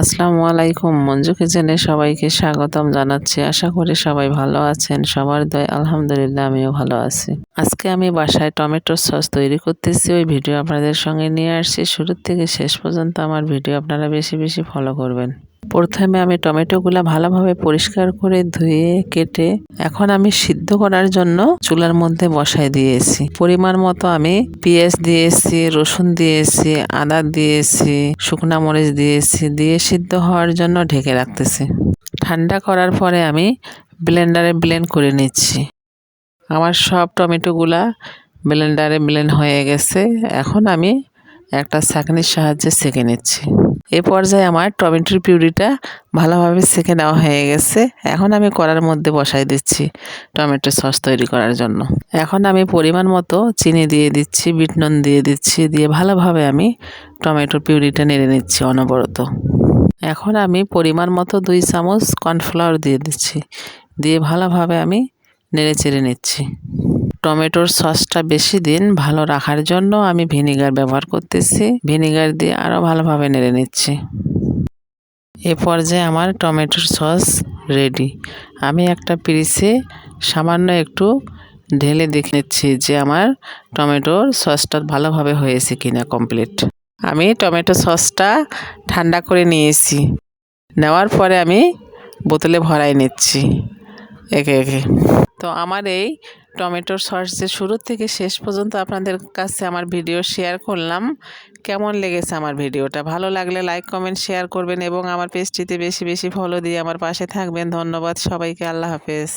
আসসালামু আলাইকুম। মঞ্জু কিচেনে সবাইকে স্বাগতম জানাচ্ছি। আশা করি সবাই ভালো আছেন। সবার দয়ায় আলহামদুলিল্লাহ আমিও ভালো আছি। আজকে আমি বাসায় টমেটোর সস তৈরি করতেছি, ওই ভিডিও আপনাদের সঙ্গে নিয়ে আসছি। শুরু থেকে শেষ পর্যন্ত আমার ভিডিও আপনারা বেশি বেশি ফলো করবেন। প্রথমে আমি টমেটোগুলা ভালোভাবে পরিষ্কার করে ধুয়ে কেটে এখন আমি সিদ্ধ করার জন্য চুলার মধ্যে বসাই দিয়েছি। পরিমাণ মতো আমি পেঁয়াজ দিয়েছি, রসুন দিয়েছি, আদা দিয়েছি, শুকনা মরিচ দিয়েছি, দিয়ে সিদ্ধ হওয়ার জন্য ঢেকে রাখতেছি। ঠান্ডা করার পরে আমি ব্লেন্ডারে ব্লেন্ড করে নিচ্ছি। আমার সব টমেটোগুলা ব্লেন্ডারে ব্লেন্ড হয়ে গেছে। এখন আমি একটা ছাঁকনির সাহায্যে ছেঁকে নিচ্ছি। এ পর্যায়ে আমার টমেটোর পিউরিটা ভালোভাবে ছেঁকে নেওয়া হয়ে গেছে। এখন আমি কড়ার মধ্যে বসাই দিচ্ছি টমেটো সস তৈরি করার জন্য। এখন আমি পরিমাণ মতো চিনি দিয়ে দিচ্ছি, বিট নুন দিয়ে দিচ্ছি, দিয়ে ভালোভাবে আমি টমেটোর পিউরিটা নেড়ে নিচ্ছি অনবরত। এখন আমি পরিমাণ মতো 2 চামচ কর্নফ্লাওয়ার দিয়ে দিচ্ছি, দিয়ে ভালোভাবে আমি নেড়ে চেড়ে নিচ্ছি। টমেটোর সসটা বেশি দিন ভালো রাখার জন্য আমি ভিনেগার ব্যবহার করতেছি। ভিনেগার দিয়ে আরও ভালোভাবে নেড়ে নিচ্ছি। এ পর্যায়ে আমার টমেটোর সস রেডি। আমি একটা পিরিচে সামান্য একটু ঢেলে দেখে নিচ্ছি যে আমার টমেটোর সসটা ভালোভাবে হয়েছে কিনা কমপ্লিট। আমি টমেটো সসটা ঠান্ডা করে নিয়েছি। নেওয়ার পরে আমি বোতলে ভরাই নিচ্ছি একে একে। তো আমার এই টমেটোর সস যে শুরু থেকে শেষ পর্যন্ত আপনাদের কাছে আমার ভিডিও শেয়ার করলাম, কেমন লেগেছে আমার ভিডিওটা? ভালো লাগলে লাইক কমেন্ট শেয়ার করবেন এবং আমার পেজটিতে বেশি বেশি ফলো দিয়ে আমার পাশে থাকবেন। ধন্যবাদ সবাইকে। আল্লাহ হাফেজ।